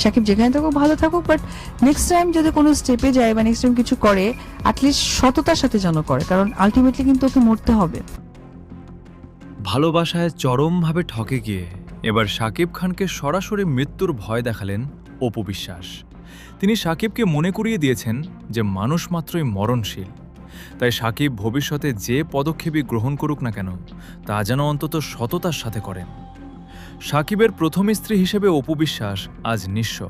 সাকিব যেখানে থাকুক ভালো থাকুক, বাট নেক্সট টাইম যদি কোনো স্টেপে যায় বা নেক্সট টাইম কিছু করে, অ্যাটলিস্ট সততার সাথে যেন করে, কারণ আলটিমেটলি কিন্তু ওকে মরতে হবে। ভালোবাসায় চরমভাবে ঠকে গিয়ে এবার শাকিব খানকে সরাসরি মৃত্যুর ভয় দেখালেন অপু বিশ্বাস। তিনি শাকিবকে মনে করিয়ে দিয়েছেন যে মানুষ মাত্রই মরণশীল, তাই শাকিব ভবিষ্যতে যে পদক্ষেপই গ্রহণ করুক না কেন তা যেন অন্তত সততার সাথে করেন। শাকিবের প্রথম স্ত্রী হিসেবে অপু বিশ্বাস আজ নিঃস্ব।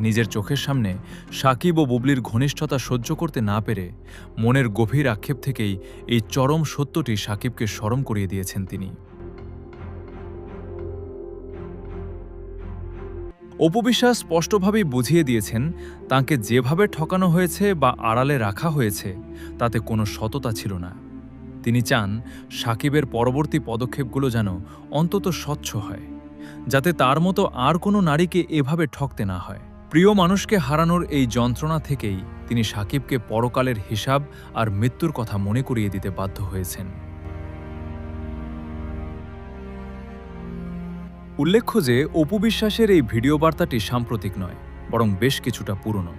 নিজের চোখের সামনে শাকিব ও বুবলির ঘনিষ্ঠতা সহ্য করতে না পেরে মনের গভীর আক্ষেপ থেকেই এই চরম সত্যটি শাকিবকে স্মরণ করিয়ে দিয়েছেন তিনি। অপু বিশ্বাস স্পষ্টভাবেই বুঝিয়ে দিয়েছেন তাঁকে যেভাবে ঠকানো হয়েছে বা আড়ালে রাখা হয়েছে তাতে কোনো সততা ছিল না। তিনি চান শাকিবের পরবর্তী পদক্ষেপগুলো যেন অন্তত স্বচ্ছ হয়, যাতে তার মতো আর কোনো নারীকে এভাবে ঠকতে না হয়। প্রিয় মানুষকে হারানোর এই যন্ত্রণা থেকেই তিনি শাকিবকে পরকালের হিসাব আর মৃত্যুর কথা মনে করিয়ে দিতে বাধ্য হয়েছেন। উল্লেখ্য যে অপু বিশ্বাসের এই ভিডিও বার্তাটি সাম্প্রতিক নয়, বরং বেশ কিছুটা পুরনো।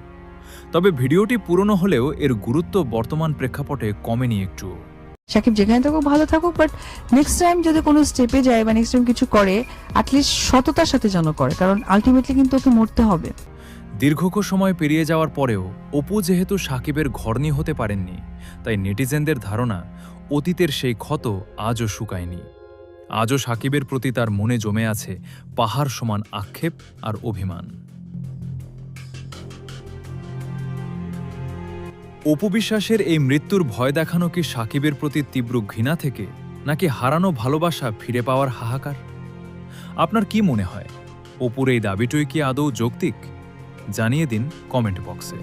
তবে ভিডিওটি পুরনো হলেও এর গুরুত্ব বর্তমান প্রেক্ষাপটে কমেনি একটুও। সাকিব যেখানে থাকুক ভালো থাকুক, বাট নেক্সট টাইম যদি কোনো স্টেপে যায় বা নেক্সট টাইম কিছু করে, অ্যাটলিস্ট সততার সাথে যেন করে, কারণ আলটিমেটলি কিন্তু ওকে মরতে হবে। দীর্ঘ সময় পেরিয়ে যাওয়ার পরেও অপু যেহেতু শাকিবের ঘরনি হতে পারেননি, তাই নেটিজেনদের ধারণা অতীতের সেই ক্ষত আজও শুকায়নি। আজও শাকিবের প্রতি তার মনে জমে আছে পাহাড় সমান আক্ষেপ আর অভিমান। অপু বিশ্বাসের এই মৃত্যুর ভয় দেখানো কি শাকিবের প্রতি তীব্র ঘৃণা থেকে, নাকি হারানো ভালোবাসা ফিরে পাওয়ার হাহাকার? আপনার কি মনে হয়, অপুর এই দাবিটই কি আদৌ যৌক্তিক? জানিয়ে দিন কমেন্ট বক্সে।